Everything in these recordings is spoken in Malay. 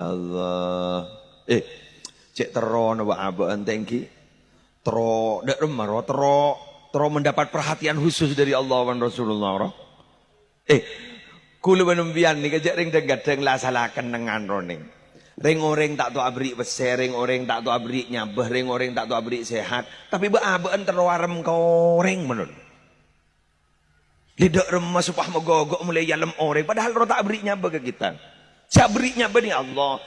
Allah. Cek tero na ba tengki. Tero dak remar tero mendapat perhatian khusus dari Allah dan Rasulullah. Kula menembian ni kejak ring gadang lah salakan dengan roning. Ring orang tak tahu abrik besar, ring orang tak tahu abrik nyabah, ring orang tak tahu abrik sehat. Tapi beaben tero arem kau ring menun. Lidak remah supah megogok mulai yalam orang. Padahal roh tak abrik nyabah ke kita. Saya beri nyabah ni Allah.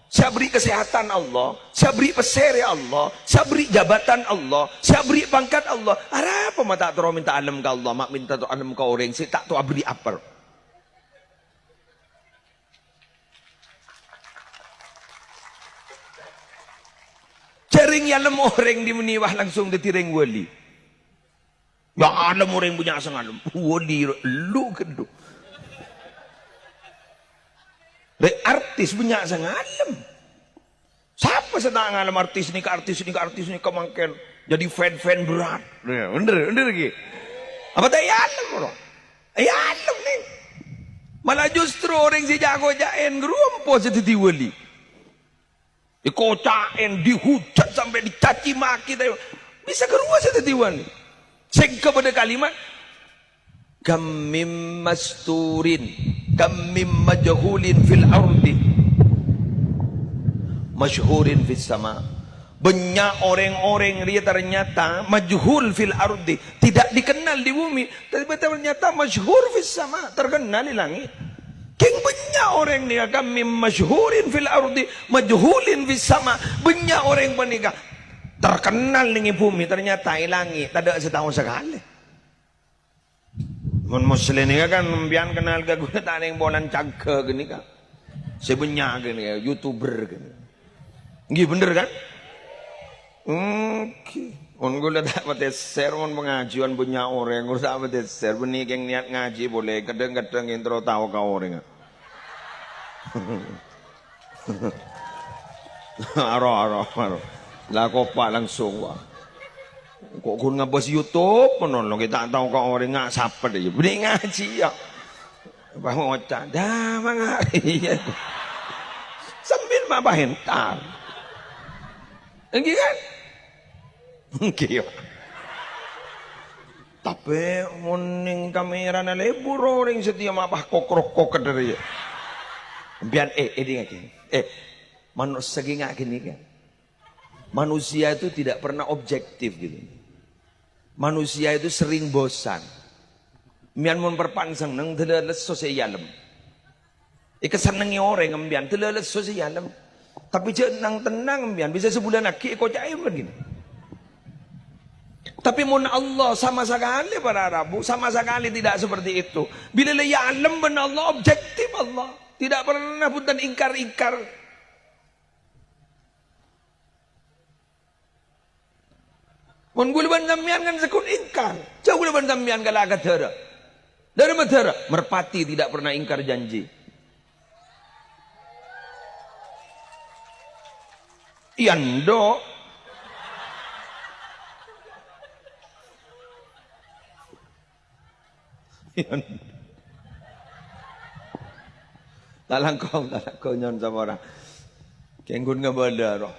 Saya beri kesehatan Allah. Saya beri peser ya Allah. Saya beri jabatan Allah. Saya beri pangkat Allah. Apa mata terus minta alam ke Allah. Mak minta tu alam ke orang. Saya tak tahu beri apa. Caring alam orang di meniwah langsung ditiring wali. Ya alam orang punya asal alam. Wali lu kedua. Artis banyak sangat alam. Siapa sedang alam artis ni ke artis ni ke artis ni kemangken jadi fan berat. Bener lagi. Apa tak alam orang? Alam ni. Malah justru orang si jago jaen gerumpo seperti wali. Dikocain, dihujat sampai dicaci maki. Bisa keluar seperti wali. Sehingga pada kalimat Kamim masturin Kamim majhulin fil ardi masyhurin fis sama. Banyak orang-orang dia ternyata majhul fil ardi, tidak dikenal di bumi, tapi ternyata masyhur fis sama, terkenal di langit. King banyak orang ni kamim masyhurin fil ardi majhulin fis sama. Banyak orang menikah terkenal di bumi, ternyata di langit tak ada setahun sekali. Mun muslim ni kan bian kenal ke guna tak ada yang bolan cangke gini kan. Sebenarnya gini ya, YouTuber gini. Nggih bener kan? On gula tak pati share on pengajian banyak orang, gula tak pati share benih yang niat ngaji boleh kadang-kadang intro tahu kau orang. Aro. Lah kopak langsung wah. Kok kun ngabas YouTube menolong kita tahu kau orang ngak siapa dia. Benih ngaji ya. Bawa otak dah mangari. Sambil mabah hentar. Enggi kan? Enggi. Tapi moning kamera na lebur orang setia mabah kokrok dari. Biar ini ngaki. Manusia ngak gini kan. Manusia itu tidak pernah objektif gitu. Manusia itu sering bosan. Mian memperpansang nang teleles sosialem. Senengi orang ngembian teleles sosialem. Tapi jenang tenang ngembian bisa sebulan lagi kau cair begini. Tapi mun Allah sama sekali para Arabu sama sekali tidak seperti itu. Bila ya alam benar Allah objektif Allah. Tidak pernah pun ingkar-ingkar. Mun gulaban sampean kan sekut ingkar. Jauh gulaban sampean kala kadara. Dari madara merpati tidak pernah ingkar janji. Iando talangkong nyon sama orang. Kenggun ngabada roh.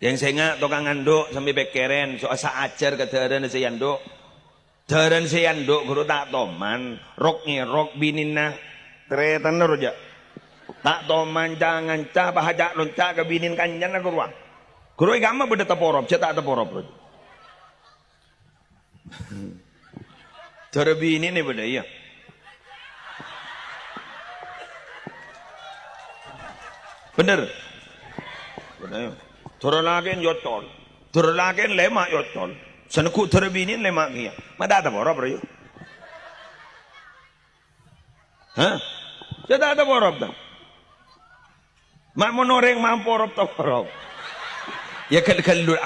Yang saya ngak tukang anduk sampai bekeren so asa ajar ke daran saya anduk. Daran saya anduk guru tak toman roknya rok binina tretan roja. Tak toman jangan cah bahajak lonca ke binin kanjan aku ruang. Guru agama beda taporop, cetak taporop. Cara binin ni beda iya. Bener. Bener. Turulakin yotol, turulakin lemak yotol, senku terbinin lemak dia. Mana ada borok bro? Hah? Tidak ada borok dah. Mak monoreng mampu borok tak borok. Ya kalau